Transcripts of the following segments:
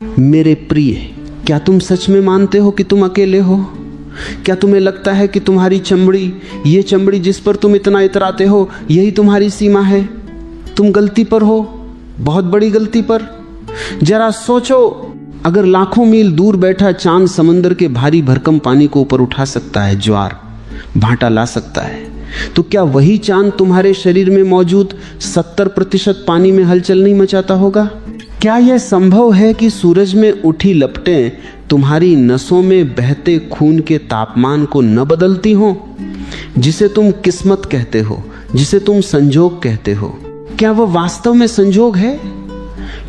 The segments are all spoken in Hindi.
मेरे प्रिय, क्या तुम सच में मानते हो कि तुम अकेले हो? क्या तुम्हें लगता है कि तुम्हारी चमड़ी, ये चमड़ी जिस पर तुम इतना इतराते हो, यही तुम्हारी सीमा है? तुम गलती पर हो, बहुत बड़ी गलती पर। जरा सोचो, अगर लाखों मील दूर बैठा चांद समंदर के भारी भरकम पानी को ऊपर उठा सकता है, ज्वार भाटा ला सकता है, तो क्या वही चांद तुम्हारे शरीर में मौजूद 70% पानी में हलचल नहीं मचाता होगा? क्या यह संभव है कि सूरज में उठी लपटें तुम्हारी नसों में बहते खून के तापमान को न बदलती हो? जिसे तुम किस्मत कहते हो, जिसे तुम संजोग कहते हो, क्या वह वास्तव में संजोग है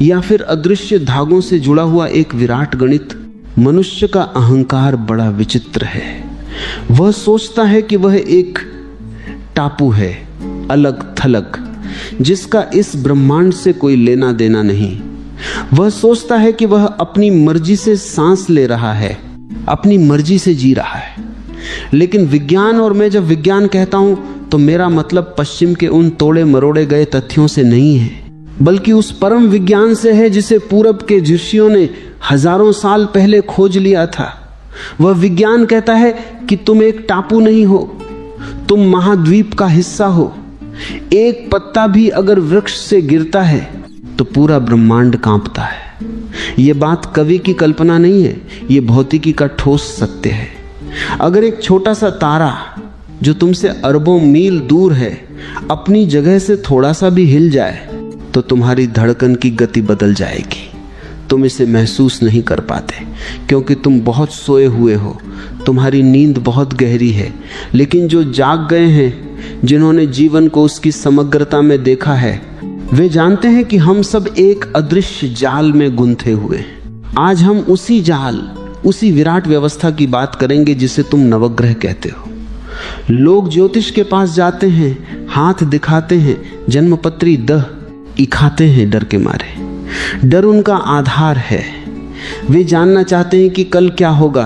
या फिर अदृश्य धागों से जुड़ा हुआ एक विराट गणित? मनुष्य का अहंकार बड़ा विचित्र है। वह सोचता है कि वह एक टापू है, अलग थलग, जिसका इस ब्रह्मांड से कोई लेना देना नहीं। वह सोचता है कि वह अपनी मर्जी से सांस ले रहा है, अपनी मर्जी से जी रहा है। लेकिन विज्ञान, और मैं जब विज्ञान कहता हूं तो मेरा मतलब पश्चिम के उन तोड़े मरोड़े गए तथ्यों से नहीं है, बल्कि उस परम विज्ञान से है जिसे पूरब के ऋषियों ने हजारों साल पहले खोज लिया था। वह विज्ञान कहता है कि तुम एक टापू नहीं हो, तुम महाद्वीप का हिस्सा हो। एक पत्ता भी अगर वृक्ष से गिरता है तो पूरा ब्रह्मांड कांपता है। यह बात कवि की कल्पना नहीं है, यह भौतिकी का ठोस सत्य है। अगर एक छोटा सा तारा जो तुमसे अरबों मील दूर है अपनी जगह से थोड़ा सा भी हिल जाए तो तुम्हारी धड़कन की गति बदल जाएगी। तुम इसे महसूस नहीं कर पाते क्योंकि तुम बहुत सोए हुए हो, तुम्हारी नींद बहुत गहरी है। लेकिन जो जाग गए हैं, जिन्होंने जीवन को उसकी समग्रता में देखा है, वे जानते हैं कि हम सब एक अदृश्य जाल में गुंथे हुए हैं। आज हम उसी जाल, उसी विराट व्यवस्था की बात करेंगे जिसे तुम नवग्रह कहते हो। लोग ज्योतिष के पास जाते हैं, हाथ दिखाते हैं, जन्मपत्री दह इखाते हैं डर के मारे। डर उनका आधार है। वे जानना चाहते हैं कि कल क्या होगा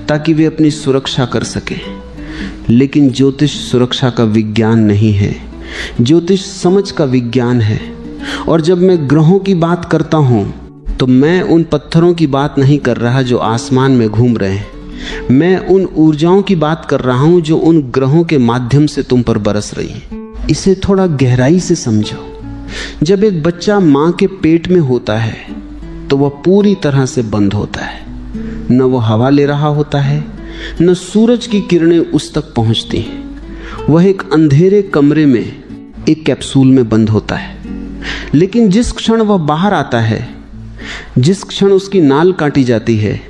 ताकि वे अपनी सुरक्षा कर सकें। लेकिन ज्योतिष सुरक्षा का विज्ञान नहीं है, ज्योतिष समझ का विज्ञान है। और जब मैं ग्रहों की बात करता हूं तो मैं उन पत्थरों की बात नहीं कर रहा जो आसमान में घूम रहे हैं। मैं उन ऊर्जाओं की बात कर रहा हूं जो उन ग्रहों के माध्यम से तुम पर बरस रही हैं। इसे थोड़ा गहराई से समझो। जब एक बच्चा मां के पेट में होता है तो वह पूरी तरह से बंद होता है। न वो हवा ले रहा होता है, न सूरज की किरणें उस तक पहुंचती हैं। वह एक अंधेरे कमरे में एक कैप्सूल में बंद होता है। लेकिन जिस क्षण वह बाहर आता है, जिस क्षण उसकी नाल काटी जाती है,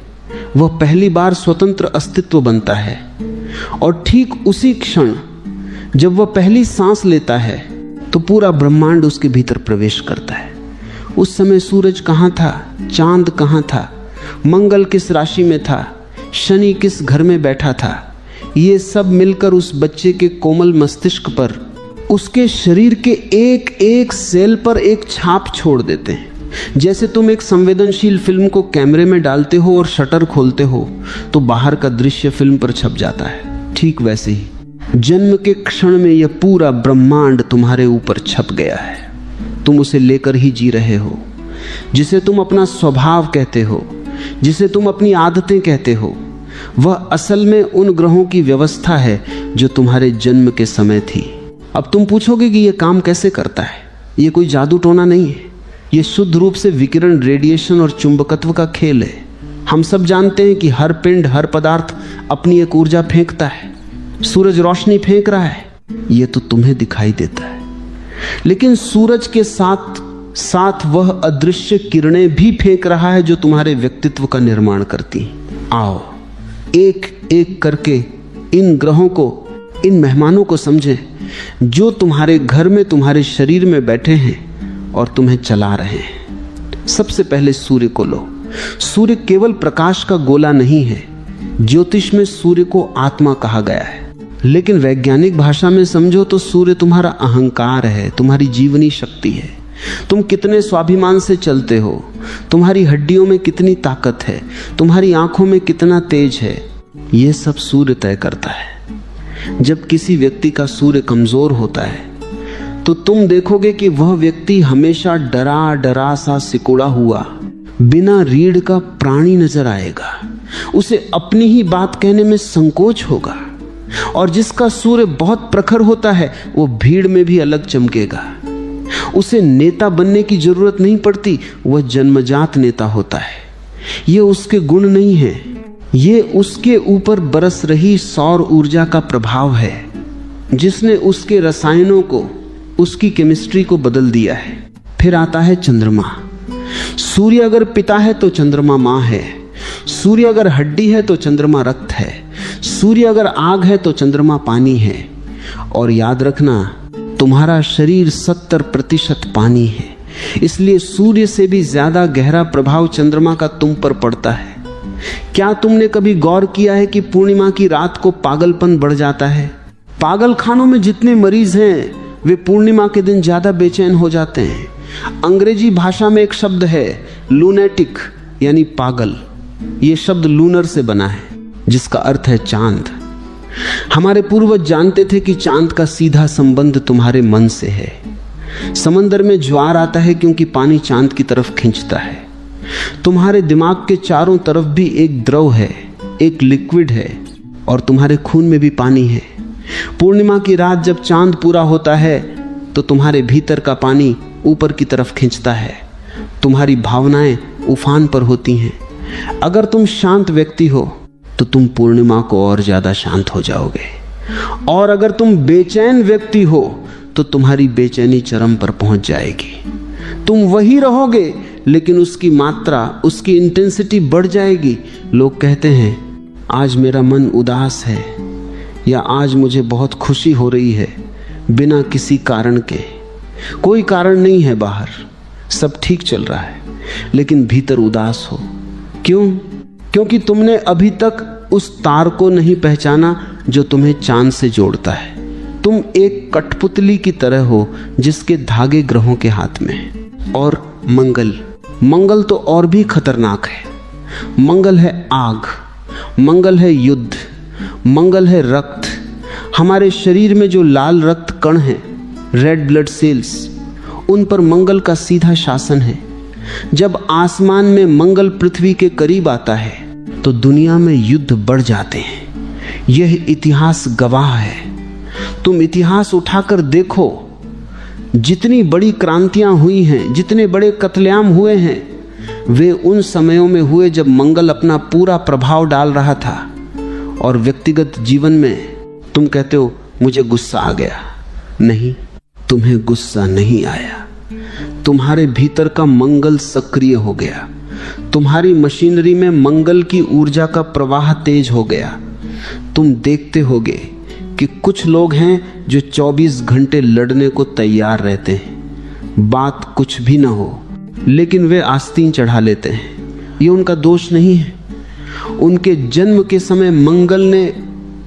वह पहली बार स्वतंत्र अस्तित्व बनता है। और ठीक उसी क्षण जब वह पहली सांस लेता है तो पूरा ब्रह्मांड उसके भीतर प्रवेश करता है। उस समय सूरज कहाँ था, चांद कहाँ था, मंगल किस राशि में था, शनि किस घर में बैठा था, ये सब मिलकर उस बच्चे के कोमल मस्तिष्क पर, उसके शरीर के एक एक सेल पर एक छाप छोड़ देते हैं। जैसे तुम एक संवेदनशील फिल्म को कैमरे में डालते हो और शटर खोलते हो तो बाहर का दृश्य फिल्म पर छप जाता है, ठीक वैसे ही जन्म के क्षण में यह पूरा ब्रह्मांड तुम्हारे ऊपर छप गया है। तुम उसे लेकर ही जी रहे हो। जिसे तुम अपना स्वभाव कहते हो, जिसे तुम अपनी आदतें कहते हो, वह असल में उन ग्रहों की व्यवस्था है जो तुम्हारे जन्म के समय थी। अब तुम पूछोगे कि यह काम कैसे करता है। यह कोई जादू टोना नहीं है, यह शुद्ध रूप से विकिरण, रेडिएशन और चुंबकत्व का खेल है। हम सब जानते हैं कि हर पिंड, हर पदार्थ अपनी एक ऊर्जा फेंकता है। सूरज रोशनी फेंक रहा है, यह तो तुम्हें दिखाई देता है। लेकिन सूरज के साथ साथ वह अदृश्य किरणें भी फेंक रहा है जो तुम्हारे व्यक्तित्व का निर्माण करती हैं। आओ एक एक करके इन ग्रहों को, इन मेहमानों को समझें जो तुम्हारे घर में, तुम्हारे शरीर में बैठे हैं और तुम्हें चला रहे हैं। सबसे पहले सूर्य को लो। सूर्य केवल प्रकाश का गोला नहीं है। ज्योतिष में सूर्य को आत्मा कहा गया है, लेकिन वैज्ञानिक भाषा में समझो तो सूर्य तुम्हारा अहंकार है, तुम्हारी जीवनी शक्ति है। तुम कितने स्वाभिमान से चलते हो, तुम्हारी हड्डियों में कितनी ताकत है, तुम्हारी आंखों में कितना तेज है, यह सब सूर्य तय करता है। जब किसी व्यक्ति का सूर्य कमजोर होता है तो तुम देखोगे कि वह व्यक्ति हमेशा डरा डरा सा सिकुड़ा हुआ, बिना रीढ़ का प्राणी नजर आएगा, उसे अपनी ही बात कहने में संकोच होगा। और जिसका सूर्य बहुत प्रखर होता है वो भीड़ में भी अलग चमकेगा। उसे नेता बनने की जरूरत नहीं पड़ती, वह जन्मजात नेता होता है। ये उसके गुण नहीं है, ये उसके ऊपर बरस रही सौर ऊर्जा का प्रभाव है, जिसने उसके रसायनों को, उसकी केमिस्ट्री को बदल दिया है। फिर आता है चंद्रमा। सूर्य अगर पिता है तो चंद्रमा माँ है। सूर्य अगर हड्डी है तो चंद्रमा रक्त है। सूर्य अगर आग है तो चंद्रमा पानी है। और याद रखना, तुम्हारा शरीर 70% पानी है, इसलिए सूर्य से भी ज्यादा गहरा प्रभाव चंद्रमा का तुम पर पड़ता है। क्या तुमने कभी गौर किया है कि पूर्णिमा की रात को पागलपन बढ़ जाता है? पागल खानों में जितने मरीज हैं वे पूर्णिमा के दिन ज्यादा बेचैन हो जाते हैं। अंग्रेजी भाषा में एक शब्द है लूनेटिक, यानी पागल। ये शब्द लूनर से बना है, जिसका अर्थ है चांद। हमारे पूर्वज जानते थे कि चांद का सीधा संबंध तुम्हारे मन से है। समंदर में ज्वार आता है क्योंकि पानी चांद की तरफ खींचता है। तुम्हारे दिमाग के चारों तरफ भी एक द्रव है, एक लिक्विड है, और तुम्हारे खून में भी पानी है। पूर्णिमा की रात जब चांद पूरा होता है तो तुम्हारे भीतर का पानी ऊपर की तरफ खींचता है। तुम्हारी भावनाएं उफान पर होती हैं। अगर तुम शांत व्यक्ति हो तो तुम पूर्णिमा को और ज्यादा शांत हो जाओगे, और अगर तुम बेचैन व्यक्ति हो तो तुम्हारी बेचैनी चरम पर पहुंच जाएगी। तुम वही रहोगे लेकिन उसकी मात्रा, उसकी इंटेंसिटी बढ़ जाएगी। लोग कहते हैं आज मेरा मन उदास है, या आज मुझे बहुत खुशी हो रही है, बिना किसी कारण के। कोई कारण नहीं है बाहर, सब ठीक चल रहा है, लेकिन भीतर उदास हो। क्यों? क्योंकि तुमने अभी तक उस तार को नहीं पहचाना जो तुम्हें चांद से जोड़ता है। तुम एक कठपुतली की तरह हो जिसके धागे ग्रहों के हाथ में हैं। और मंगल तो और भी खतरनाक है। मंगल है आग, मंगल है युद्ध, मंगल है रक्त। हमारे शरीर में जो लाल रक्त कण हैं, रेड ब्लड सेल्स, उन पर मंगल का सीधा शासन है। जब आसमान में मंगल पृथ्वी के करीब आता है तो दुनिया में युद्ध बढ़ जाते हैं। यह इतिहास गवाह है। तुम इतिहास उठाकर देखो, जितनी बड़ी क्रांतियां हुई हैं, जितने बड़े कत्लेआम हुए हैं, वे उन समयों में हुए जब मंगल अपना पूरा प्रभाव डाल रहा था। और व्यक्तिगत जीवन में तुम कहते हो मुझे गुस्सा आ गया। नहीं, तुम्हें गुस्सा नहीं आया, तुम्हारे भीतर का मंगल सक्रिय हो गया। तुम्हारी मशीनरी में मंगल की ऊर्जा का प्रवाह तेज हो गया। तुम देखते होगे कि कुछ लोग हैं जो 24 घंटे लड़ने को तैयार रहते हैं, बात कुछ भी ना हो, लेकिन वे आस्तीन चढ़ा लेते हैं। ये उनका दोष नहीं है। उनके जन्म के समय मंगल ने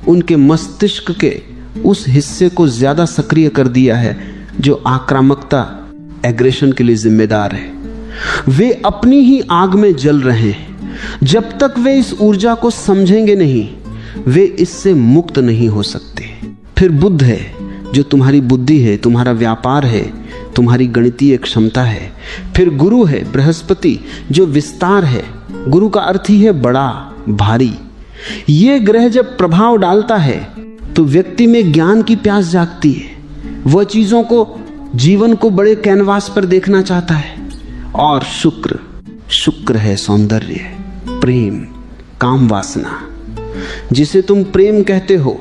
उनके मस्तिष्क के उस हिस्से को ज्यादा सक्रिय कर दिया है जो आक्रामकता, एग्रेशन के लिए जिम्मेदार है। वे अपनी ही आग में जल रहे हैं। जब तक वे इस ऊर्जा को समझेंगे नहीं, वे इससे मुक्त नहीं हो सकते। फिर बुद्ध है जो तुम्हारी बुद्धि है, तुम्हारा व्यापार है, तुम्हारी गणितीय क्षमता है। फिर गुरु है बृहस्पति जो विस्तार है। गुरु का अर्थ ही है बड़ा, भारी। ये ग्रह जब प्रभाव डालता है तो व्यक्ति में ज्ञान की प्यास जागती है। वह चीजों को, जीवन को बड़े कैनवास पर देखना चाहता है। और शुक्र है सौंदर्य, प्रेम, काम वासना। जिसे तुम प्रेम कहते हो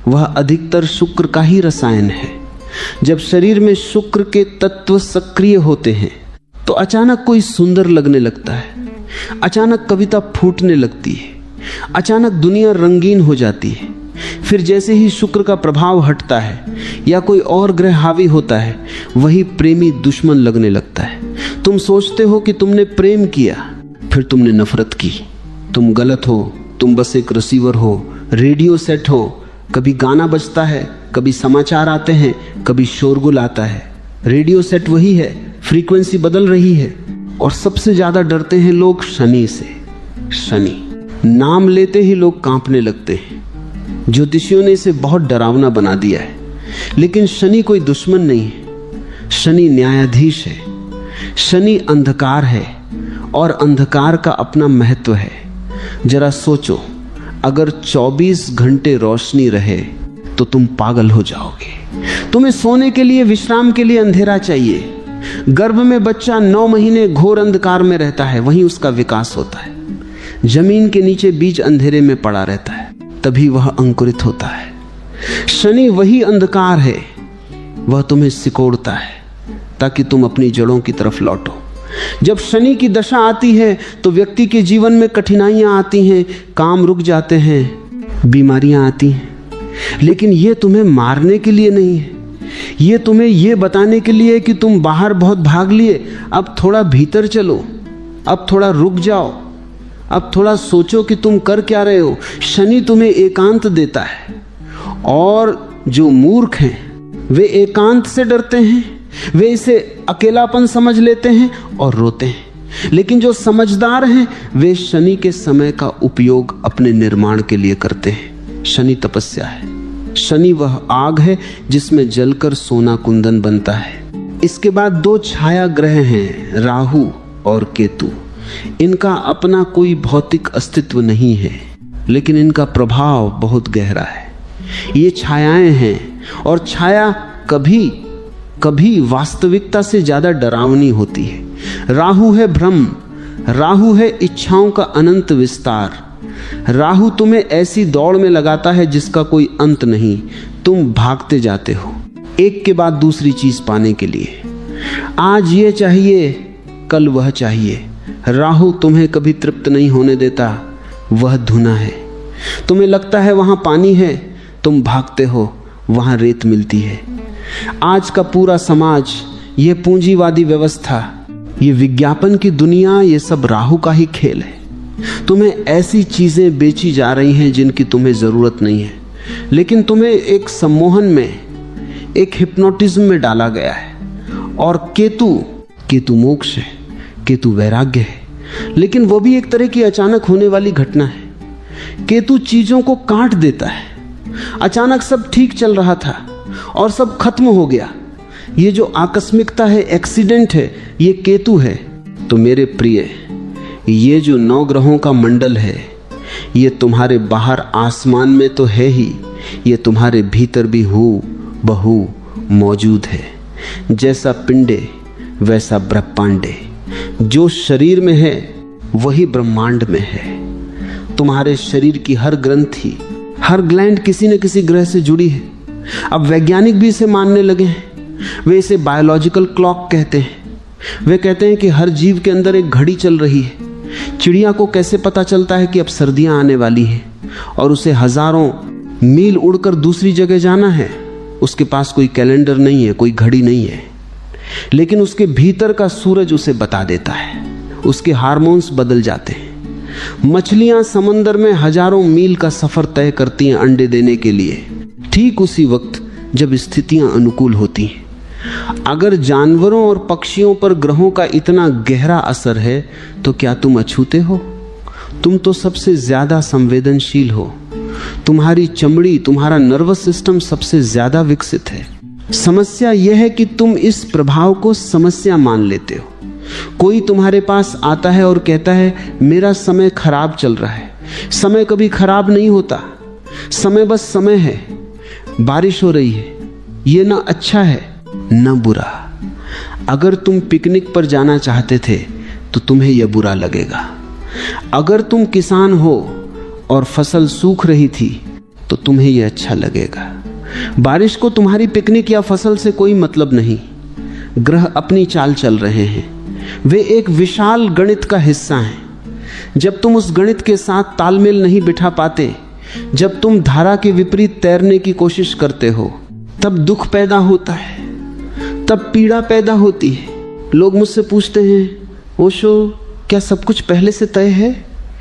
वह अधिकतर शुक्र का ही रसायन है। जब शरीर में शुक्र के तत्व सक्रिय होते हैं तो अचानक कोई सुंदर लगने लगता है, अचानक कविता फूटने लगती है, अचानक दुनिया रंगीन हो जाती है। फिर जैसे ही शुक्र का प्रभाव हटता है या कोई और ग्रह हावी होता है, वही प्रेमी दुश्मन लगने लगता है। तुम सोचते हो कि तुमने प्रेम किया, फिर तुमने नफरत की। तुम गलत हो, तुम बस एक रिसीवर हो, रेडियो सेट हो। कभी गाना बजता है, कभी समाचार आते हैं, कभी शोरगुल आता है। रेडियो सेट वही है, फ्रीक्वेंसी बदल रही है। और सबसे ज्यादा डरते हैं लोग शनि से। शनि नाम लेते ही लोग कांपने लगते हैं। ज्योतिषियों ने इसे बहुत डरावना बना दिया है, लेकिन शनि कोई दुश्मन नहीं है। शनि न्यायाधीश है, शनि अंधकार है और अंधकार का अपना महत्व है। जरा सोचो, अगर 24 घंटे रोशनी रहे तो तुम पागल हो जाओगे। तुम्हें सोने के लिए, विश्राम के लिए अंधेरा चाहिए। गर्भ में बच्चा 9 महीने घोर अंधकार में रहता है, वहीं उसका विकास होता है। जमीन के नीचे बीज अंधेरे में पड़ा रहता है, तभी वह अंकुरित होता है। शनि वही अंधकार है, वह तुम्हें सिकोड़ता है ताकि तुम अपनी जड़ों की तरफ लौटो। जब शनि की दशा आती है तो व्यक्ति के जीवन में कठिनाइयां आती हैं, काम रुक जाते हैं, बीमारियां आती हैं। लेकिन ये तुम्हें मारने के लिए नहीं है, ये तुम्हें ये बताने के लिए कि तुम बाहर बहुत भाग लिए, अब थोड़ा भीतर चलो, अब थोड़ा रुक जाओ, अब थोड़ा सोचो कि तुम कर क्या रहे हो। शनि तुम्हें एकांत देता है, और जो मूर्ख हैं वे एकांत से डरते हैं, वे इसे अकेलापन समझ लेते हैं और रोते हैं। लेकिन जो समझदार हैं वे शनि के समय का उपयोग अपने निर्माण के लिए करते हैं। शनि तपस्या है। शनि वह आग है जिसमें जलकर सोना कुंदन बनता है। इसके बाद 2 छाया ग्रह हैं, राहु और केतु। इनका अपना कोई भौतिक अस्तित्व नहीं है, लेकिन इनका प्रभाव बहुत गहरा है। ये छायाएं हैं, और छाया कभी कभी वास्तविकता से ज्यादा डरावनी होती है। राहु है भ्रम, राहु है इच्छाओं का अनंत विस्तार। राहु तुम्हें ऐसी दौड़ में लगाता है जिसका कोई अंत नहीं। तुम भागते जाते हो एक के बाद दूसरी चीज पाने के लिए। आज ये चाहिए, कल वह चाहिए। राहु तुम्हें कभी तृप्त नहीं होने देता, वह धुना है। तुम्हें लगता है वहां पानी है, तुम भागते हो, वहां रेत मिलती है। आज का पूरा समाज, ये पूंजीवादी व्यवस्था, ये विज्ञापन की दुनिया, ये सब राहु का ही खेल है। तुम्हें ऐसी चीजें बेची जा रही हैं जिनकी तुम्हें जरूरत नहीं है, लेकिन तुम्हें एक सम्मोहन में, एक हिप्नोटिज्म में डाला गया है। और केतु मोक्ष है, केतु वैराग्य है, लेकिन वो भी एक तरह की अचानक होने वाली घटना है। केतु चीजों को काट देता है। अचानक सब ठीक चल रहा था और सब खत्म हो गया। ये जो आकस्मिकता है, एक्सीडेंट है, ये केतु है। तो मेरे प्रिय, ये जो 9 ग्रहों का मंडल है, ये तुम्हारे बाहर आसमान में तो है ही, ये तुम्हारे भीतर भी हूबहू मौजूद है। जैसा पिंडे वैसा ब्रह्मांडे। जो शरीर में है वही ब्रह्मांड में है। तुम्हारे शरीर की हर ग्रंथि, हर ग्लैंड किसी न किसी ग्रह से जुड़ी है। अब वैज्ञानिक भी इसे मानने लगे हैं। वे इसे बायोलॉजिकल क्लॉक कहते हैं। वे कहते हैं कि हर जीव के अंदर एक घड़ी चल रही है। चिड़िया को कैसे पता चलता है कि अब सर्दियां आने वाली हैं और उसे हजारों मील उड़कर दूसरी जगह जाना है? उसके पास कोई कैलेंडर नहीं है, कोई घड़ी नहीं है, लेकिन उसके भीतर का सूरज उसे बता देता है। उसके हार्मोन्स बदल जाते हैं। मछलियां समंदर में हजारों मील का सफर तय करती हैं अंडे देने के लिए, ठीक उसी वक्त जब स्थितियां अनुकूल होती हैं। अगर जानवरों और पक्षियों पर ग्रहों का इतना गहरा असर है तो क्या तुम अछूते हो? तुम तो सबसे ज्यादा संवेदनशील हो। तुम्हारी चमड़ी, तुम्हारा नर्वस सिस्टम सबसे ज्यादा विकसित है। समस्या यह है कि तुम इस प्रभाव को समस्या मान लेते हो। कोई तुम्हारे पास आता है और कहता है मेरा समय खराब चल रहा है। समय कभी खराब नहीं होता। समय बस समय है। बारिश हो रही है, ये ना अच्छा है न बुरा। अगर तुम पिकनिक पर जाना चाहते थे तो तुम्हें यह बुरा लगेगा। अगर तुम किसान हो और फसल सूख रही थी तो तुम्हें यह अच्छा लगेगा। बारिश को तुम्हारी पिकनिक या फसल से कोई मतलब नहीं। ग्रह अपनी चाल चल रहे हैं। वे एक विशाल गणित का हिस्सा हैं। जब तुम उस गणित के साथ तालमेल नहीं बिठा पाते, जब तुम धारा के विपरीत तैरने की कोशिश करते हो, तब दुख पैदा होता है, तब पीड़ा पैदा होती है। लोग मुझसे पूछते हैं, ओशो क्या सब कुछ पहले से तय है?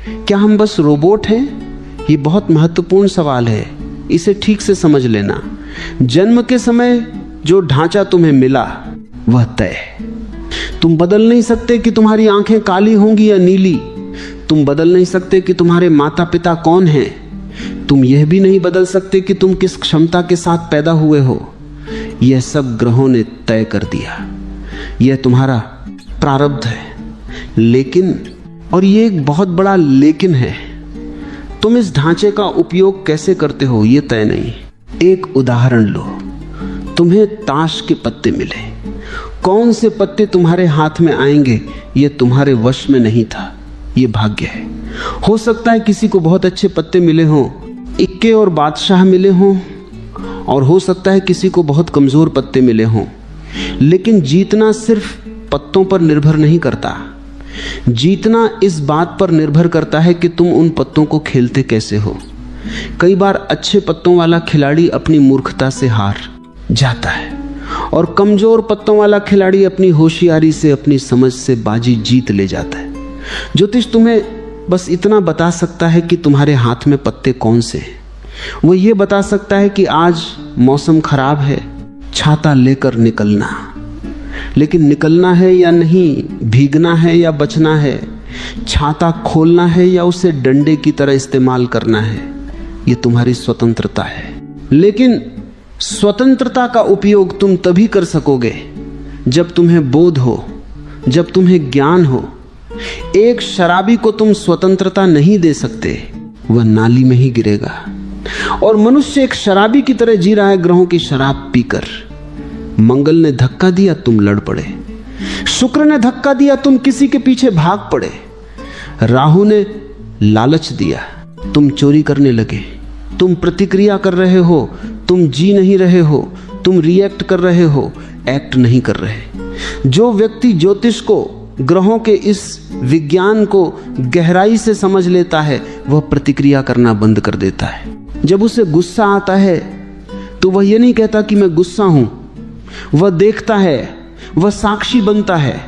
क्या हम बस रोबोट हैं? ये बहुत महत्वपूर्ण सवाल है, इसे ठीक से समझ लेना। जन्म के समय जो ढांचा तुम्हें मिला वह तय है। तुम बदल नहीं सकते कि तुम्हारी आंखें काली होंगी या नीली। तुम बदल नहीं सकते कि तुम्हारे माता पिता कौन हैं। तुम यह भी नहीं बदल सकते कि तुम किस क्षमता के साथ पैदा हुए हो। यह सब ग्रहों ने तय कर दिया। यह तुम्हारा प्रारब्ध है। लेकिन, और ये एक बहुत बड़ा लेकिन है, तुम इस ढांचे का उपयोग कैसे करते हो ये तय नहीं। एक उदाहरण लो, तुम्हें ताश के पत्ते मिले, कौन से पत्ते तुम्हारे हाथ में आएंगे ये तुम्हारे वश में नहीं था, ये भाग्य है। हो सकता है किसी को बहुत अच्छे पत्ते मिले हों, इक्के और बादशाह मिले हों, और हो सकता है किसी को बहुत कमजोर पत्ते मिले हों। लेकिन जीतना सिर्फ पत्तों पर निर्भर नहीं करता, जीतना इस बात पर निर्भर करता है कि तुम उन पत्तों को खेलते कैसे हो। कई बार अच्छे पत्तों वाला खिलाड़ी अपनी मूर्खता से हार जाता है और कमजोर पत्तों वाला खिलाड़ी अपनी होशियारी से, अपनी समझ से बाजी जीत ले जाता है। ज्योतिष तुम्हें बस इतना बता सकता है कि तुम्हारे हाथ में पत्ते कौन से हैं। वो ये बता सकता है कि आज मौसम खराब है, छाता लेकर निकलना। लेकिन निकलना है या नहीं, भीगना है या बचना है, छाता खोलना है या उसे डंडे की तरह इस्तेमाल करना है, ये तुम्हारी स्वतंत्रता है। लेकिन स्वतंत्रता का उपयोग तुम तभी कर सकोगे जब तुम्हें बोध हो, जब तुम्हें ज्ञान हो। एक शराबी को तुम स्वतंत्रता नहीं दे सकते, वह नाली में ही गिरेगा। और मनुष्य एक शराबी की तरह जी रहा है ग्रहों की शराब पीकर। मंगल ने धक्का दिया, तुम लड़ पड़े। शुक्र ने धक्का दिया, तुम किसी के पीछे भाग पड़े। राहु ने लालच दिया, तुम चोरी करने लगे। तुम प्रतिक्रिया कर रहे हो, तुम जी नहीं रहे हो, तुम रिएक्ट कर रहे हो, एक्ट नहीं कर रहे। जो व्यक्ति ज्योतिष को, ग्रहों के इस विज्ञान को गहराई से समझ लेता है, वह प्रतिक्रिया करना बंद कर देता है। जब उसे गुस्सा आता है तो वह ये नहीं कहता कि मैं गुस्सा हूं, वह देखता है, वह साक्षी बनता है।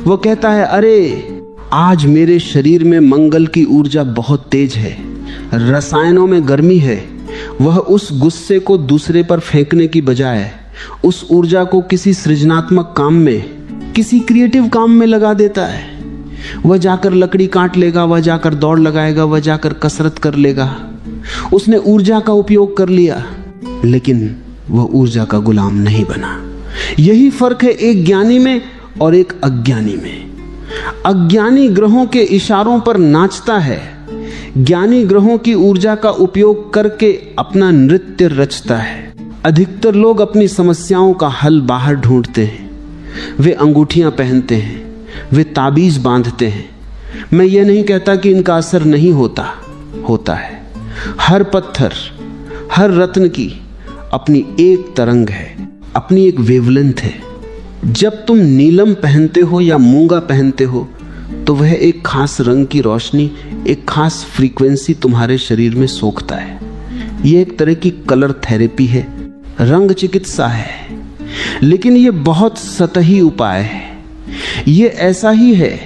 वह कहता है, अरे आज मेरे शरीर में मंगल की ऊर्जा बहुत तेज है, रसायनों में गर्मी है। वह उस गुस्से को दूसरे पर फेंकने की बजाय उस ऊर्जा को किसी सृजनात्मक काम में, किसी क्रिएटिव काम में लगा देता है। वह जाकर लकड़ी काट लेगा, वह जाकर दौड़ लगाएगा, वह जाकर कसरत कर लेगा। उसने ऊर्जा का उपयोग कर लिया, लेकिन वह ऊर्जा का गुलाम नहीं बना। यही फर्क है एक ज्ञानी में और एक अज्ञानी में। अज्ञानी ग्रहों के इशारों पर नाचता है, ज्ञानी ग्रहों की ऊर्जा का उपयोग करके अपना नृत्य रचता है। अधिकतर लोग अपनी समस्याओं का हल बाहर ढूंढते हैं। वे अंगूठियां पहनते हैं, वे ताबीज बांधते हैं। मैं ये नहीं कहता कि इनका असर नहीं होता, होता है। हर पत्थर, हर रत्न की अपनी एक तरंग है, अपनी एक वेवलेंथ है। जब तुम नीलम पहनते हो या मूंगा पहनते हो तो वह एक खास रंग की रोशनी, एक खास फ्रीक्वेंसी तुम्हारे शरीर में सोखता है। यह एक तरह की कलर थेरेपी है, रंग चिकित्सा है। लेकिन यह बहुत सतही उपाय है। यह ऐसा ही है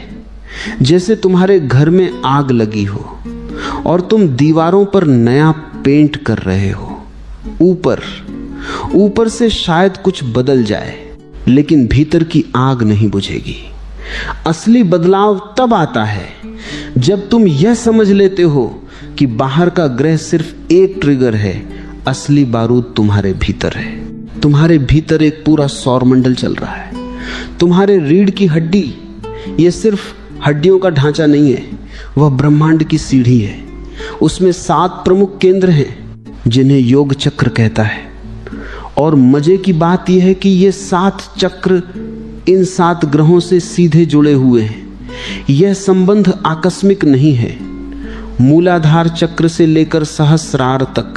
जैसे तुम्हारे घर में आग लगी हो और तुम दीवारों पर नया पेंट कर रहे हो। ऊपर से शायद कुछ बदल जाए, लेकिन भीतर की आग नहीं बुझेगी। असली बदलाव तब आता है जब तुम यह समझ लेते हो कि बाहर का ग्रह सिर्फ एक ट्रिगर है, असली बारूद तुम्हारे भीतर है। तुम्हारे भीतर एक पूरा सौरमंडल चल रहा है। तुम्हारे रीढ़ की हड्डी यह सिर्फ हड्डियों का ढांचा नहीं है, वह ब्रह्मांड की सीढ़ी है। उसमें 7 प्रमुख केंद्र हैं जिन्हें योग चक्र कहता है। और मजे की बात यह है कि ये 7 चक्र इन 7 ग्रहों से सीधे जुड़े हुए हैं। यह संबंध आकस्मिक नहीं है। मूलाधार चक्र से लेकर सहस्रार तक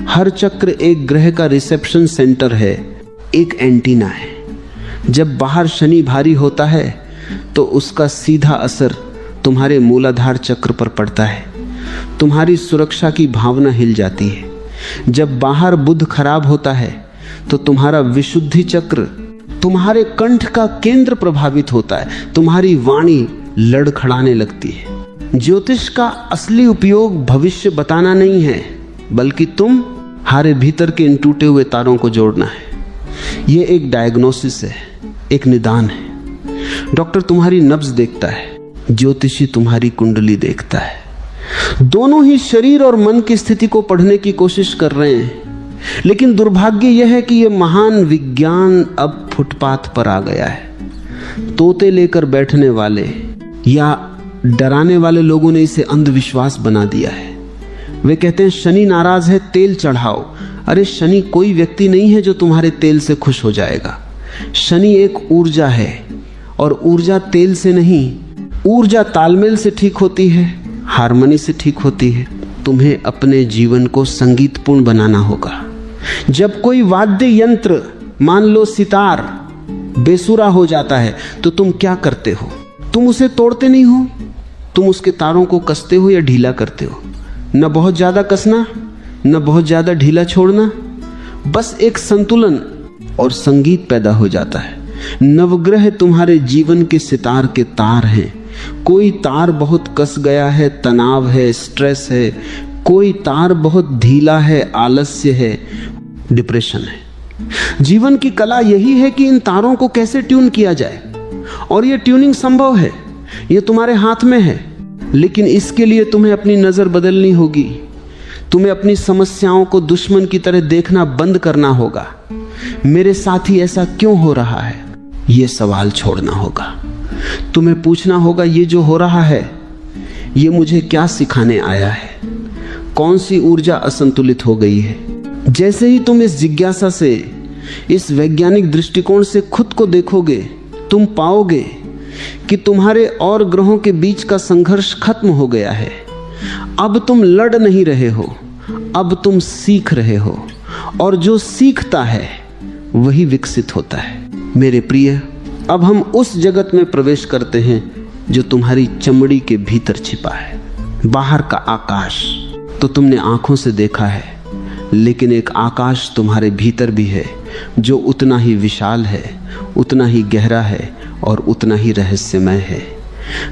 हर चक्र एक ग्रह का रिसेप्शन सेंटर है, एक एंटीना है। जब बाहर शनि भारी होता है तो उसका सीधा असर तुम्हारे मूलाधार चक्र पर पड़ता है। तुम्हारी सुरक्षा की भावना हिल जाती है। जब बाहर बुध खराब होता है तो तुम्हारा विशुद्धि चक्र, तुम्हारे कंठ का केंद्र प्रभावित होता है। तुम्हारी वाणी लड़खड़ाने लगती है। ज्योतिष का असली उपयोग भविष्य बताना नहीं है, बल्कि तुम्हारे भीतर के इन टूटे हुए तारों को जोड़ना है। यह एक डायग्नोसिस है, एक निदान है। डॉक्टर तुम्हारी नब्ज देखता है, ज्योतिषी तुम्हारी कुंडली देखता है। दोनों ही शरीर और मन की स्थिति को पढ़ने की कोशिश कर रहे हैं। लेकिन दुर्भाग्य यह है कि यह महान विज्ञान अब फुटपाथ पर आ गया है। तोते लेकर बैठने वाले या डराने वाले लोगों ने इसे अंधविश्वास बना दिया है। वे कहते हैं शनि नाराज है, तेल चढ़ाओ। अरे शनि कोई व्यक्ति नहीं है जो तुम्हारे तेल से खुश हो जाएगा। शनि एक ऊर्जा है, और ऊर्जा तेल से नहीं, ऊर्जा तालमेल से ठीक होती है, हार्मनी से ठीक होती है। तुम्हें अपने जीवन को संगीतपूर्ण बनाना होगा। जब कोई वाद्य यंत्र, मान लो सितार, बेसुरा हो जाता है तो तुम क्या करते हो? तुम उसे तोड़ते नहीं हो, तुम उसके तारों को कसते हो या ढीला करते हो। न बहुत ज्यादा कसना, न बहुत ज्यादा ढीला छोड़ना, बस एक संतुलन, और संगीत पैदा हो जाता है। नवग्रह तुम्हारे जीवन के सितार के तार हैं। कोई तार बहुत कस गया है, तनाव है, स्ट्रेस है। कोई तार बहुत ढीला है, आलस्य है, डिप्रेशन है। जीवन की कला यही है कि इन तारों को कैसे ट्यून किया जाए, और यह ट्यूनिंग संभव है, यह तुम्हारे हाथ में है। लेकिन इसके लिए तुम्हें अपनी नजर बदलनी होगी। तुम्हें अपनी समस्याओं को दुश्मन की तरह देखना बंद करना होगा। मेरे साथ ही ऐसा क्यों हो रहा है, यह सवाल छोड़ना होगा। तुम्हें पूछना होगा, ये जो हो रहा है ये मुझे क्या सिखाने आया है? कौन सी ऊर्जा असंतुलित हो गई है? जैसे ही तुम इस जिज्ञासा से, इस वैज्ञानिक दृष्टिकोण से खुद को देखोगे, तुम पाओगे कि तुम्हारे और ग्रहों के बीच का संघर्ष खत्म हो गया है। अब तुम लड़ नहीं रहे हो, अब तुम सीख रहे हो, और जो सीखता है वही विकसित होता है। मेरे प्रिय, अब हम उस जगत में प्रवेश करते हैं जो तुम्हारी चमड़ी के भीतर छिपा है। बाहर का आकाश तो तुमने आंखों से देखा है, लेकिन एक आकाश तुम्हारे भीतर भी है जो उतना ही विशाल है, उतना ही गहरा है और उतना ही रहस्यमय है।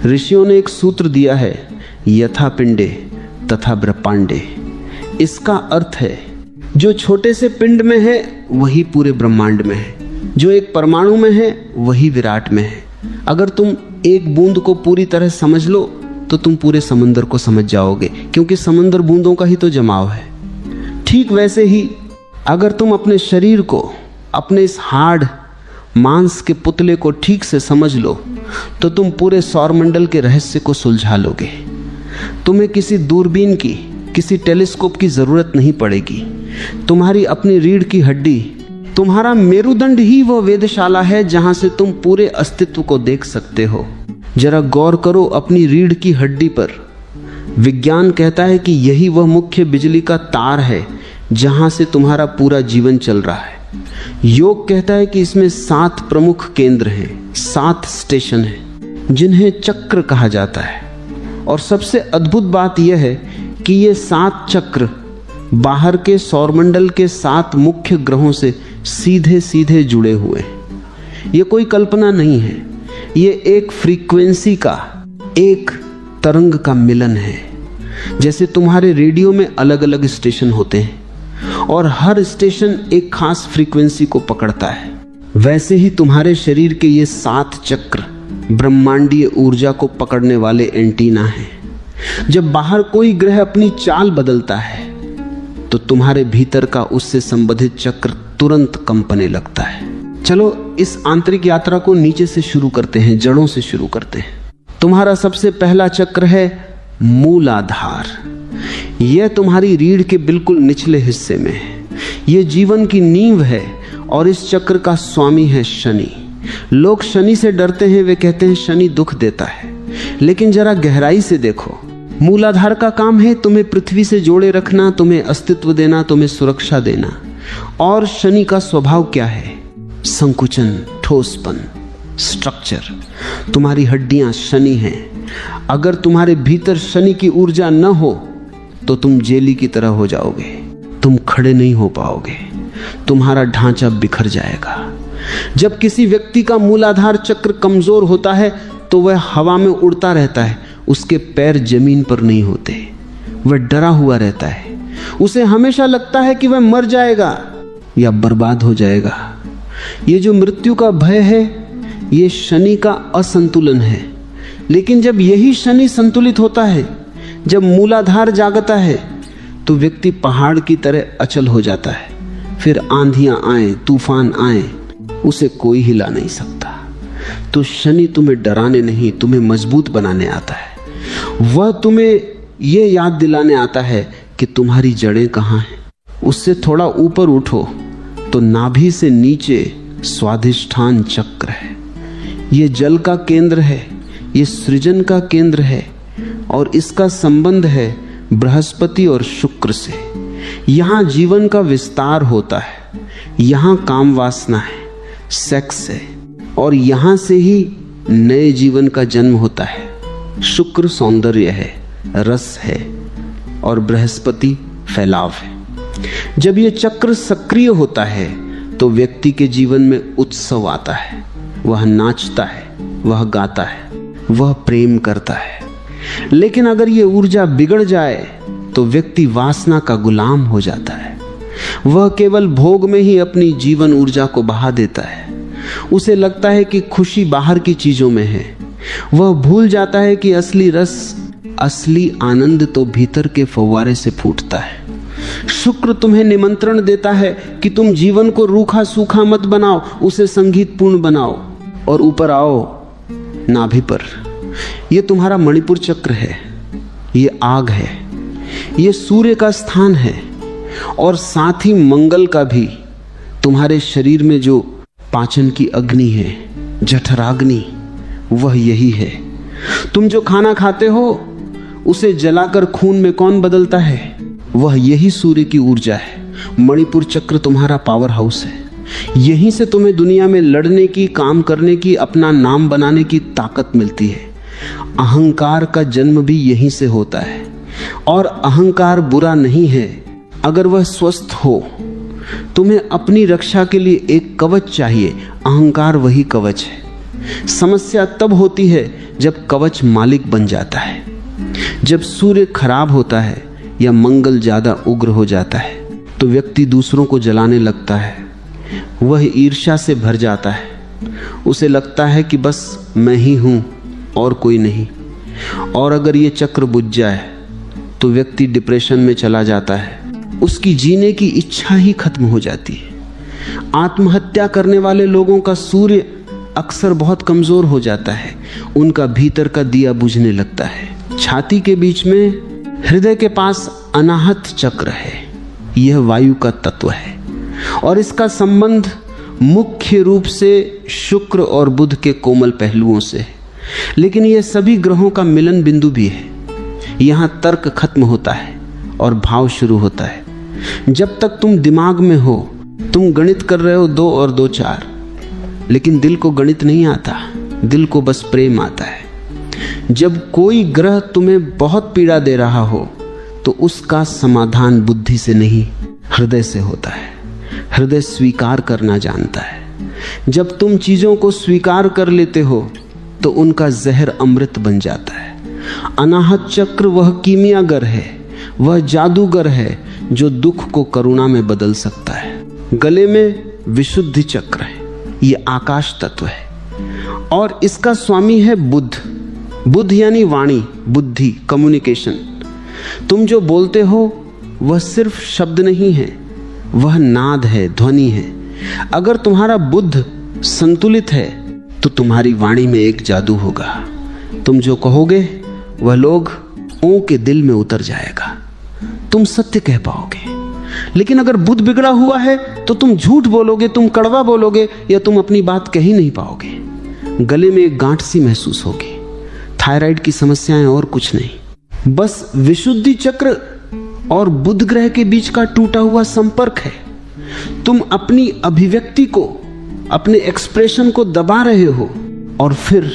ऋषियों ने एक सूत्र दिया है, यथा पिंडे तथा ब्रह्मांडे। इसका अर्थ है जो छोटे से पिंड में है वही पूरे ब्रह्मांड में है, जो एक परमाणु में है वही विराट में है। अगर तुम एक बूंद को पूरी तरह समझ लो तो तुम पूरे समंदर को समझ जाओगे, क्योंकि समंदर बूंदों का ही तो जमाव है। ठीक वैसे ही अगर तुम अपने शरीर को, अपने इस हार्ड मांस के पुतले को ठीक से समझ लो तो तुम पूरे सौरमंडल के रहस्य को सुलझा लोगे। तुम्हें किसी दूरबीन की, किसी टेलीस्कोप की जरूरत नहीं पड़ेगी। तुम्हारी अपनी रीढ़ की हड्डी, तुम्हारा मेरुदंड ही वो वेधशाला है जहां से तुम पूरे अस्तित्व को देख सकते हो। जरा गौर करो अपनी रीढ़ की हड्डी पर। विज्ञान कहता है कि यही वह मुख्य बिजली का तार है जहां से तुम्हारा पूरा जीवन चल रहा है। योग कहता है कि इसमें 7 प्रमुख केंद्र हैं, 7 स्टेशन हैं, जिन्हें चक्र कहा जाता है। और सबसे अद्भुत बात यह है कि ये 7 चक्र बाहर के सौरमंडल के 7 मुख्य ग्रहों से सीधे सीधे जुड़े हुए हैं। ये कोई कल्पना नहीं है, ये एक फ्रीक्वेंसी का, एक तरंग का मिलन है। जैसे तुम्हारे रेडियो में अलग अलग स्टेशन होते हैं और हर स्टेशन एक खास फ्रीक्वेंसी को पकड़ता है, वैसे ही तुम्हारे शरीर के ये 7 चक्र ब्रह्मांडीय ऊर्जा को पकड़ने वाले एंटीना हैं। जब बाहर कोई ग्रह अपनी चाल बदलता है तो तुम्हारे भीतर का उससे संबंधित चक्र तुरंत कंपने लगता है। चलो इस आंतरिक यात्रा को नीचे से शुरू करते हैं, जड़ों से शुरू करते हैं। तुम्हारा सबसे पहला चक्र है मूलाधार। यह तुम्हारी रीढ़ के बिल्कुल निचले हिस्से में है। यह जीवन की नींव है और इस चक्र का स्वामी है शनि। लोग शनि से डरते हैं, वे कहते हैं शनि दुख देता है, लेकिन जरा गहराई से देखो। मूलाधार का काम है तुम्हें पृथ्वी से जोड़े रखना, तुम्हें अस्तित्व देना, तुम्हें सुरक्षा देना। और शनि का स्वभाव क्या है? संकुचन, ठोसपन, स्ट्रक्चर। तुम्हारी हड्डियां शनि हैं। अगर तुम्हारे भीतर शनि की ऊर्जा न हो तो तुम जेली की तरह हो जाओगे, तुम खड़े नहीं हो पाओगे, तुम्हारा ढांचा बिखर जाएगा। जब किसी व्यक्ति का मूलाधार चक्र कमजोर होता है तो वह हवा में उड़ता रहता है, उसके पैर जमीन पर नहीं होते, वह डरा हुआ रहता है। उसे हमेशा लगता है कि वह मर जाएगा या बर्बाद हो जाएगा। ये जो मृत्यु का भय है, ये शनि का असंतुलन है। लेकिन जब यही शनि संतुलित होता है, जब मूलाधार जागता है, तो व्यक्ति पहाड़ की तरह अचल हो जाता है। फिर आंधियां आए, तूफान आए, उसे कोई हिला नहीं सकता। तो शनि तुम्हें डराने नहीं, तुम्हें मजबूत बनाने आता है। वह तुम्हें यह याद दिलाने आता है कि तुम्हारी जड़ें कहाँ हैं। उससे थोड़ा ऊपर उठो तो नाभि से नीचे स्वाधिष्ठान चक्र है। ये जल का केंद्र है, ये सृजन का केंद्र है और इसका संबंध है बृहस्पति और शुक्र से। यहाँ जीवन का विस्तार होता है, यहाँ काम वासना है, सेक्स है और यहाँ से ही नए जीवन का जन्म होता है। शुक्र सौंदर्य है, रस है और बृहस्पति फैलाव है। जब ये चक्र सक्रिय होता है तो व्यक्ति के जीवन में उत्सव आता है। वह नाचता है, वह गाता है, वह प्रेम करता है। लेकिन अगर ये ऊर्जा बिगड़ जाए तो व्यक्ति वासना का गुलाम हो जाता है। वह केवल भोग में ही अपनी जीवन ऊर्जा को बहा देता है। उसे लगता है कि खुशी बाहर की चीजों में है। वह भूल जाता है कि असली रस, असली आनंद तो भीतर के फव्वारे से फूटता है। शुक्र तुम्हें निमंत्रण देता है कि तुम जीवन को रूखा सूखा मत बनाओ, उसे संगीतपूर्ण बनाओ और ऊपर आओ नाभि पर। यह तुम्हारा मणिपुर चक्र है, ये आग है, ये सूर्य का स्थान है और साथ ही मंगल का भी। तुम्हारे शरीर में जो पाचन की अग्नि है, जठराग्नि, वह यही है। तुम जो खाना खाते हो उसे जलाकर खून में कौन बदलता है? वह यही सूर्य की ऊर्जा है। मणिपुर चक्र तुम्हारा पावर हाउस है। यहीं से तुम्हें दुनिया में लड़ने की, काम करने की, अपना नाम बनाने की ताकत मिलती है। अहंकार का जन्म भी यहीं से होता है और अहंकार बुरा नहीं है अगर वह स्वस्थ हो। तुम्हें अपनी रक्षा के लिए एक कवच चाहिए, अहंकार वही कवच है। समस्या तब होती है जब कवच मालिक बन जाता है। जब सूर्य खराब होता है या मंगल ज्यादा उग्र हो जाता है तो व्यक्ति दूसरों को जलाने लगता है। वह ईर्ष्या से भर जाता है। उसे लगता है कि बस मैं ही हूं और कोई नहीं। और अगर ये चक्र बुझ जाए तो व्यक्ति डिप्रेशन में चला जाता है। उसकी जीने की इच्छा ही खत्म हो जाती है। आत्महत्या करने वाले लोगों का सूर्य अक्सर बहुत कमजोर हो जाता है। उनका भीतर का दिया बुझने लगता है। छाती के बीच में, हृदय के पास अनाहत चक्र है। यह वायु का तत्व है और इसका संबंध मुख्य रूप से शुक्र और बुध के कोमल पहलुओं से है। लेकिन यह सभी ग्रहों का मिलन बिंदु भी है। यहाँ तर्क खत्म होता है और भाव शुरू होता है। जब तक तुम दिमाग में हो, तुम गणित कर रहे हो 2 और 2 4, लेकिन दिल को गणित नहीं आता, दिल को बस प्रेम आता है। जब कोई ग्रह तुम्हें बहुत पीड़ा दे रहा हो तो उसका समाधान बुद्धि से नहीं, हृदय से होता है। हृदय स्वीकार करना जानता है। जब तुम चीजों को स्वीकार कर लेते हो तो उनका जहर अमृत बन जाता है। अनाहत चक्र वह कीमियागर है, वह जादूगर है जो दुख को करुणा में बदल सकता है। गले में विशुद्धि चक्र है, ये आकाश तत्व है और इसका स्वामी है बुध। बुध यानी वाणी, बुद्धि, कम्युनिकेशन। तुम जो बोलते हो वह सिर्फ शब्द नहीं है, वह नाद है, ध्वनि है। अगर तुम्हारा बुद्ध संतुलित है तो तुम्हारी वाणी में एक जादू होगा। तुम जो कहोगे वह लोगों के दिल में उतर जाएगा। तुम सत्य कह पाओगे। लेकिन अगर बुद्ध बिगड़ा हुआ है तो तुम झूठ बोलोगे, तुम कड़वा बोलोगे या तुम अपनी बात कह ही नहीं पाओगे। गले में एक गांठ सी महसूस होगी। थायराइड की समस्याएं और कुछ नहीं, बस विशुद्धि चक्र और बुध ग्रह के बीच का टूटा हुआ संपर्क है। तुम अपनी अभिव्यक्ति को, अपने एक्सप्रेशन को दबा रहे हो और फिर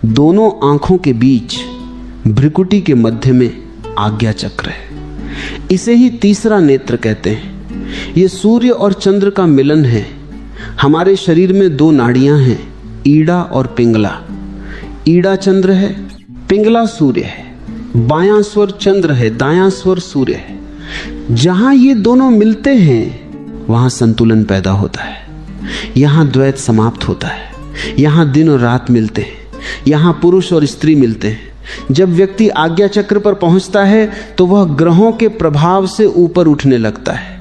दोनों आंखों के बीच भ्रिकुटी के मध्य में आज्ञा चक्र है। इसे ही तीसरा नेत्र कहते हैं। यह सूर्य और चंद्र का मिलन है। हमारे शरीर में 2 नाड़ियां हैं, ईड़ा और पिंगला। ईड़ा चंद्र है, पिंगला सूर्य है। बायां स्वर चंद्र है, दायां स्वर सूर्य है। जहां ये दोनों मिलते हैं वहां संतुलन पैदा होता है। यहां द्वैत समाप्त होता है। यहां दिन और रात मिलते हैं। यहां पुरुष और स्त्री मिलते हैं। जब व्यक्ति आज्ञा चक्र पर पहुंचता है तो वह ग्रहों के प्रभाव से ऊपर उठने लगता है।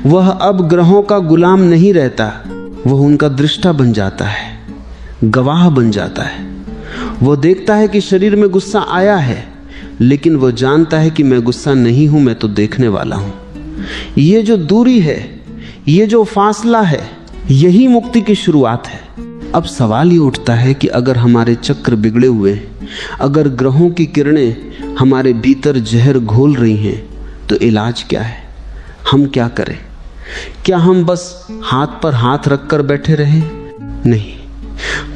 वह अब ग्रहों का गुलाम नहीं रहता, वह उनका दृष्टा बन जाता है। गवाह बन जाता है। वो देखता है कि शरीर में गुस्सा आया है, लेकिन वो जानता है कि मैं गुस्सा नहीं हूं, मैं तो देखने वाला हूं। ये जो दूरी है, ये जो फासला है, यही मुक्ति की शुरुआत है। अब सवाल ये उठता है कि अगर हमारे चक्र बिगड़े हुए हैं, अगर ग्रहों की किरणें हमारे भीतर जहर घोल रही हैं, तो इलाज क्या है? हम क्या करें? क्या हम बस हाथ पर हाथ रखकर बैठे रहें? नहीं।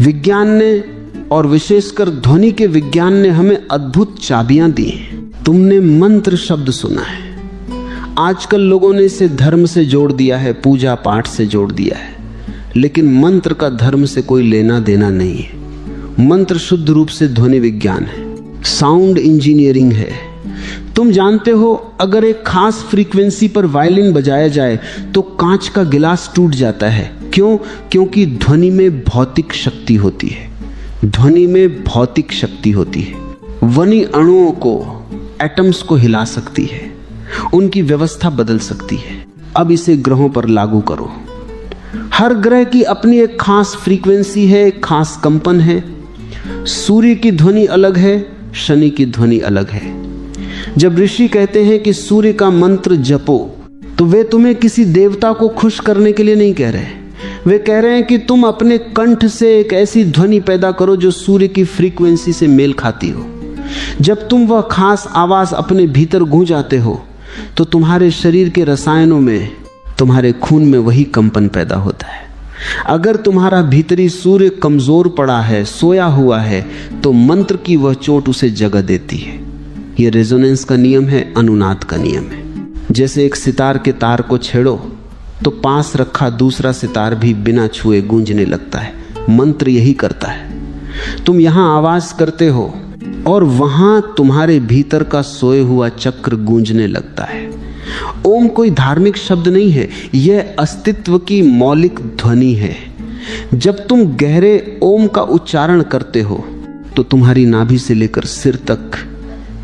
विज्ञान ने, और विशेषकर ध्वनि के विज्ञान ने, हमें अद्भुत चाबियां दी हैं। तुमने मंत्र शब्द सुना है। आजकल लोगों ने इसे धर्म से जोड़ दिया है, पूजा पाठ से जोड़ दिया है, लेकिन मंत्र का धर्म से कोई लेना देना नहीं है। मंत्र शुद्ध रूप से ध्वनि विज्ञान है, साउंड इंजीनियरिंग है। तुम जानते हो, अगर एक खास फ्रीक्वेंसी पर वायलिन बजाया जाए तो कांच का गिलास टूट जाता है। क्यों? क्योंकि ध्वनि में भौतिक शक्ति होती है। ध्वनि में भौतिक शक्ति होती है। ध्वनि अणुओं को, एटम्स को हिला सकती है, उनकी व्यवस्था बदल सकती है। अब इसे ग्रहों पर लागू करो। हर ग्रह की अपनी एक खास फ्रीक्वेंसी है, एक खास कंपन है। सूर्य की ध्वनि अलग है, शनि की ध्वनि अलग है। जब ऋषि कहते हैं कि सूर्य का मंत्र जपो, तो वे तुम्हें किसी देवता को खुश करने के लिए नहीं कह रहे। वे कह रहे हैं कि तुम अपने कंठ से एक ऐसी ध्वनि पैदा करो जो सूर्य की फ्रीक्वेंसी से मेल खाती हो। जब तुम वह खास आवाज अपने भीतर गूंजाते हो, तो तुम्हारे शरीर के रसायनों में, तुम्हारे खून में वही कंपन पैदा होता है। अगर तुम्हारा भीतरी सूर्य कमजोर पड़ा है, सोया हुआ है, तो मंत्र की वह चोट उसे जगह देती है। यह रेजोनेंस का नियम है, अनुनाद का नियम है। जैसे एक सितार के तार को छेड़ो तो पास रखा दूसरा सितार भी बिना छुए गूंजने लगता है। मंत्र यही करता है। तुम यहां आवाज करते हो और वहां तुम्हारे भीतर का सोए हुआ चक्र गूंजने लगता है। ओम कोई धार्मिक शब्द नहीं है, यह अस्तित्व की मौलिक ध्वनि है। जब तुम गहरे ओम का उच्चारण करते हो, तो तुम्हारी नाभि से लेकर सिर तक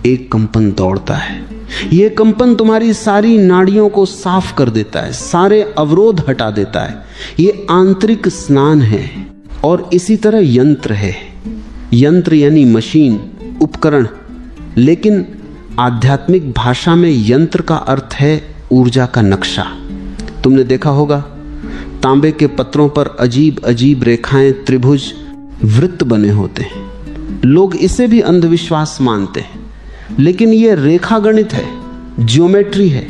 एक कंपन दौड़ता है। यह कंपन तुम्हारी सारी नाड़ियों को साफ कर देता है, सारे अवरोध हटा देता है। यह आंतरिक स्नान है। और इसी तरह यंत्र है। यंत्र यानी मशीन, उपकरण। लेकिन आध्यात्मिक भाषा में यंत्र का अर्थ है ऊर्जा का नक्शा। तुमने देखा होगा, तांबे के पत्रों पर अजीब अजीब रेखाएं, त्रिभुज, वृत्त बने होते हैं। लोग इसे भी अंधविश्वास मानते हैं, लेकिन यह रेखा गणित है, ज्योमेट्री है।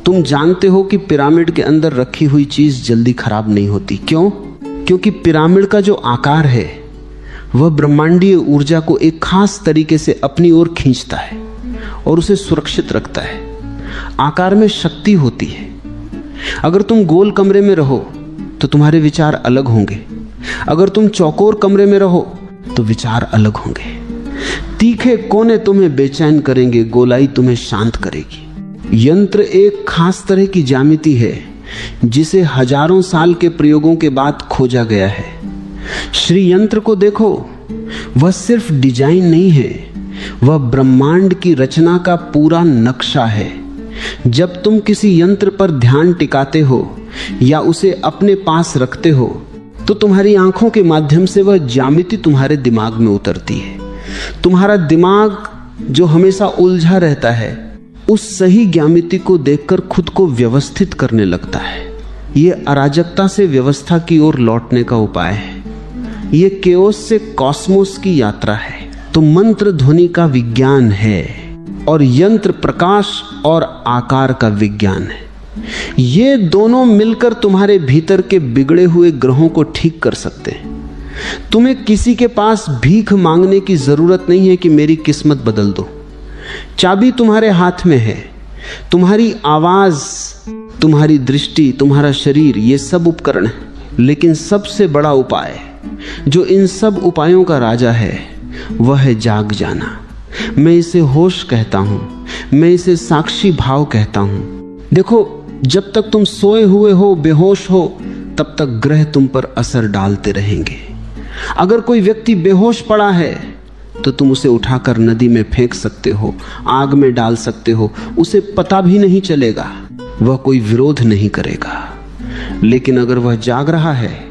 तुम जानते हो कि पिरामिड के अंदर रखी हुई चीज जल्दी खराब नहीं होती। क्यों? क्योंकि पिरामिड का जो आकार है, वह ब्रह्मांडीय ऊर्जा को एक खास तरीके से अपनी ओर खींचता है और उसे सुरक्षित रखता है। आकार में शक्ति होती है। अगर तुम गोल कमरे में रहो तो तुम्हारे विचार अलग होंगे। अगर तुम चौकोर कमरे में रहो तो विचार अलग होंगे। तीखे कोने तुम्हें बेचैन करेंगे, गोलाई तुम्हें शांत करेगी। यंत्र एक खास तरह की ज्यामिति है जिसे हजारों साल के प्रयोगों के बाद खोजा गया है। श्री यंत्र को देखो, वह सिर्फ डिजाइन नहीं है, वह ब्रह्मांड की रचना का पूरा नक्शा है। जब तुम किसी यंत्र पर ध्यान टिकाते हो या उसे अपने पास रखते हो, तो तुम्हारी आंखों के माध्यम से वह ज्यामिति तुम्हारे दिमाग में उतरती है। तुम्हारा दिमाग जो हमेशा उलझा रहता है, उस सही ज्यामिति को देखकर खुद को व्यवस्थित करने लगता है। यह अराजकता से व्यवस्था की ओर लौटने का उपाय है। यह केओस से कॉस्मोस की यात्रा है। तो मंत्र ध्वनि का विज्ञान है और यंत्र प्रकाश और आकार का विज्ञान है। ये दोनों मिलकर तुम्हारे भीतर के बिगड़े हुए ग्रहों को ठीक कर सकते हैं। तुम्हें किसी के पास भीख मांगने की जरूरत नहीं है कि मेरी किस्मत बदल दो। चाबी तुम्हारे हाथ में है। तुम्हारी आवाज, तुम्हारी दृष्टि, तुम्हारा शरीर, ये सब उपकरण है। लेकिन सबसे बड़ा उपाय, जो इन सब उपायों का राजा है, वह है जाग जाना। मैं इसे होश कहता हूं, मैं इसे साक्षी भाव कहता हूं। देखो, जब तक तुम सोए हुए हो, बेहोश हो, तब तक ग्रह तुम पर असर डालते रहेंगे। अगर कोई व्यक्ति बेहोश पड़ा है तो तुम उसे उठाकर नदी में फेंक सकते हो, आग में डाल सकते हो, उसे पता भी नहीं चलेगा, वह कोई विरोध नहीं करेगा। लेकिन अगर वह जाग रहा है,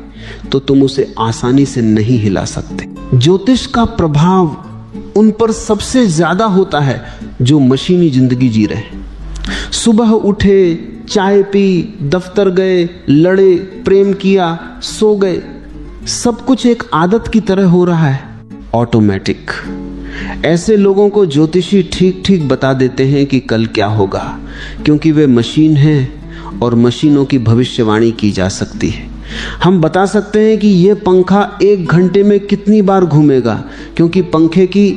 तो तुम उसे आसानी से नहीं हिला सकते। ज्योतिष का प्रभाव उन पर सबसे ज्यादा होता है जो मशीनी जिंदगी जी रहे हैं। सुबह उठे, चाय पी, दफ्तर गए, लड़े, प्रेम किया, सो गए, सब कुछ एक आदत की तरह हो रहा है, ऑटोमेटिक। ऐसे लोगों को ज्योतिषी ठीक ठीक बता देते हैं कि कल क्या होगा, क्योंकि वे मशीन हैं और मशीनों की भविष्यवाणी की जा सकती है। हम बता सकते हैं कि यह पंखा 1 घंटे में कितनी बार घूमेगा, क्योंकि पंखे की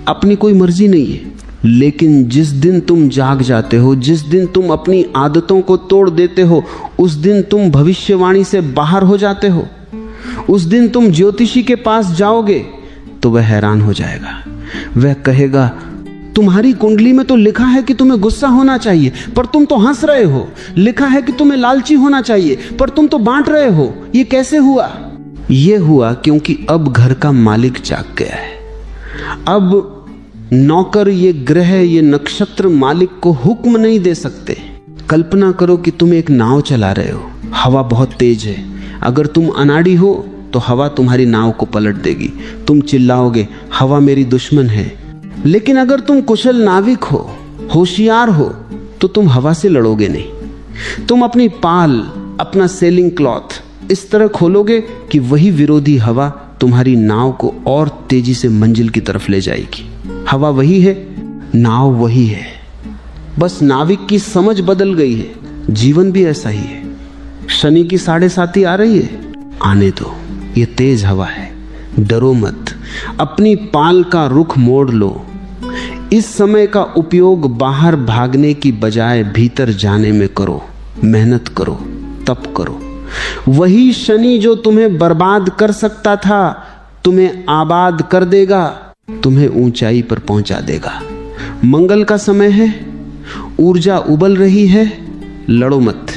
अपनी कोई मर्जी नहीं है। लेकिन जिस दिन तुम जाग जाते हो, जिस दिन तुम अपनी आदतों को तोड़ देते हो, उस दिन तुम भविष्यवाणी से बाहर हो जाते हो। उस दिन तुम ज्योतिषी के पास जाओगे तो वह हैरान हो जाएगा। वह कहेगा, तुम्हारी कुंडली में तो लिखा है कि तुम्हें गुस्सा होना चाहिए, पर तुम तो हंस रहे हो। लिखा है कि तुम्हें लालची होना चाहिए, पर तुम तो बांट रहे हो। ये कैसे हुआ? ये हुआ क्योंकि अब घर का मालिक जाग गया है। अब नौकर, ये ग्रह, ये नक्षत्र मालिक को हुक्म नहीं दे सकते। कल्पना करो कि तुम एक नाव चला रहे हो, हवा बहुत तेज है। अगर तुम अनाड़ी हो तो हवा तुम्हारी नाव को पलट देगी। तुम चिल्लाओगे, हवा मेरी दुश्मन है। लेकिन अगर तुम कुशल नाविक हो, होशियार हो, तो तुम हवा से लड़ोगे नहीं। तुम अपनी पाल, अपना सेलिंग क्लॉथ इस तरह खोलोगे कि वही विरोधी हवा तुम्हारी नाव को और तेजी से मंजिल की तरफ ले जाएगी। हवा वही है, नाव वही है, बस नाविक की समझ बदल गई है। जीवन भी ऐसा ही है। शनि की 7:30 आ रही है, आने दो, ये तेज हवा है, डरो मत। अपनी पाल का रुख मोड़ लो। इस समय का उपयोग बाहर भागने की बजाय भीतर जाने में करो। मेहनत करो, तप करो। वही शनि जो तुम्हें बर्बाद कर सकता था, तुम्हें आबाद कर देगा, तुम्हें ऊंचाई पर पहुंचा देगा। मंगल का समय है, ऊर्जा उबल रही है, लड़ो मत।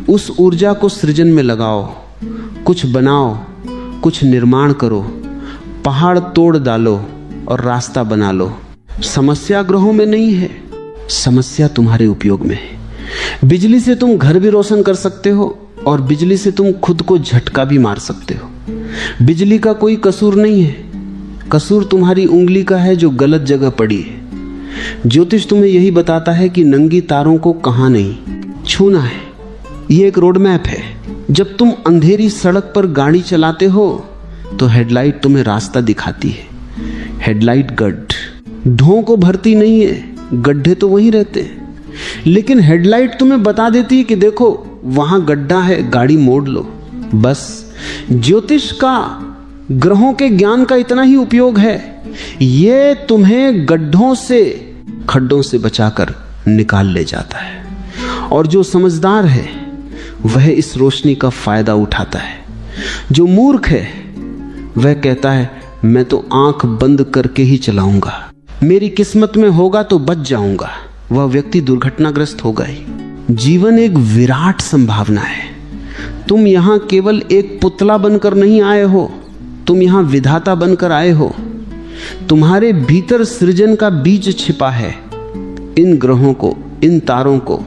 उस ऊर्जा को सृजन में लगाओ, कुछ बनाओ, कुछ निर्माण करो, पहाड़ तोड़ डालो और रास्ता बना लो। समस्या ग्रहों में नहीं है, समस्या तुम्हारे उपयोग में है। बिजली से तुम घर भी रोशन कर सकते हो और बिजली से तुम खुद को झटका भी मार सकते हो। बिजली का कोई कसूर नहीं है, कसूर तुम्हारी उंगली का है जो गलत जगह पड़ी है। ज्योतिष तुम्हें यही बताता है कि नंगी तारों को कहां नहीं छूना है। ये एक रोड मैप है। जब तुम अंधेरी सड़क पर गाड़ी चलाते हो तो हेडलाइट तुम्हें रास्ता दिखाती है। हेडलाइट गड्ढ ढों को भरती नहीं है, गड्ढे तो वहीं रहते हैं। लेकिन हेडलाइट तुम्हें बता देती है कि देखो वहां गड्ढा है, गाड़ी मोड़ लो। बस ज्योतिष का, ग्रहों के ज्ञान का इतना ही उपयोग है। ये तुम्हें गड्ढों से, खड्डों से बचाकर निकाल ले जाता है। और जो समझदार है वह इस रोशनी का फायदा उठाता है। जो मूर्ख है वह कहता है मैं तो आंख बंद करके ही चलाऊंगा, मेरी किस्मत में होगा तो बच जाऊंगा। वह व्यक्ति दुर्घटनाग्रस्त होगा ही। जीवन एक विराट संभावना है। तुम यहां केवल एक पुतला बनकर नहीं आए हो, तुम यहां विधाता बनकर आए हो। तुम्हारे भीतर सृजन का बीज छिपा है। इन ग्रहों को, इन तारों को,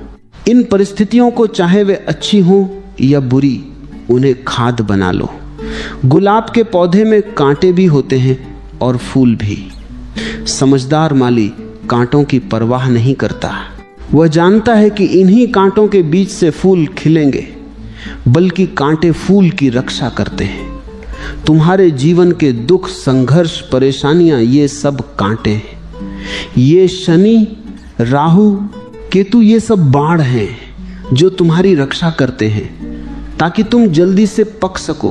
इन परिस्थितियों को, चाहे वे अच्छी हों या बुरी, उन्हें खाद बना लो। गुलाब के पौधे में कांटे भी होते हैं और फूल भी। समझदार माली कांटों की परवाह नहीं करता। वह जानता है कि इन्हीं कांटों के बीच से फूल खिलेंगे, बल्कि कांटे फूल की रक्षा करते हैं। तुम्हारे जीवन के दुख, संघर्ष, परेशानियां, ये सब कांटे हैं। ये शनि, राहु, केतु, ये सब बाढ़ हैं जो तुम्हारी रक्षा करते हैं, ताकि तुम जल्दी से पक सको,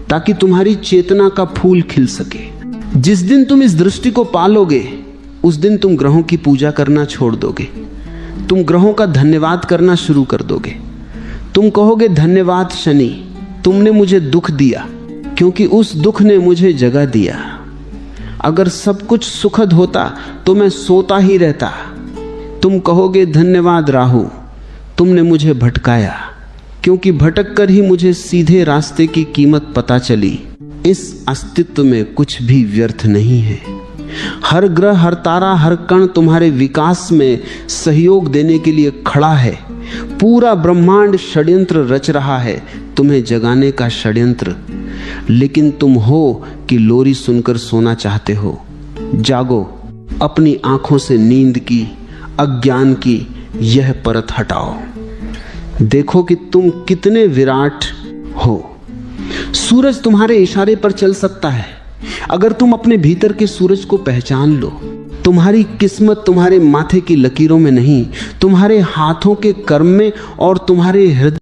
ताकि तुम्हारी चेतना का फूल खिल सके। जिस दिन तुम इस दृष्टि को पालोगे, उस दिन तुम ग्रहों की पूजा करना छोड़ दोगे। तुम ग्रहों का धन्यवाद करना शुरू कर दोगे। तुम कहोगे, धन्यवाद शनि, तुमने मुझे दुख दिया, क्योंकि उस दुख ने मुझे जगा दिया। अगर सब कुछ सुखद होता तो मैं सोता ही रहता। तुम कहोगे, धन्यवाद राहु, तुमने मुझे भटकाया, क्योंकि भटक कर ही मुझे सीधे रास्ते की कीमत पता चली। इस अस्तित्व में कुछ भी व्यर्थ नहीं है। हर ग्रह, हर तारा, हर कण तुम्हारे विकास में सहयोग देने के लिए खड़ा है। पूरा ब्रह्मांड षड्यंत्र रच रहा है तुम्हें जगाने का षड्यंत्र, लेकिन तुम हो कि लोरी सुनकर सोना चाहते हो। जागो, अपनी आंखों से नींद की, अज्ञान की यह परत हटाओ। देखो कि तुम कितने विराट हो। सूरज तुम्हारे इशारे पर चल सकता है। अगर तुम अपने भीतर के सूरज को पहचान लो, तुम्हारी किस्मत तुम्हारे माथे की लकीरों में नहीं, तुम्हारे हाथों के कर्म में और तुम्हारे हृदय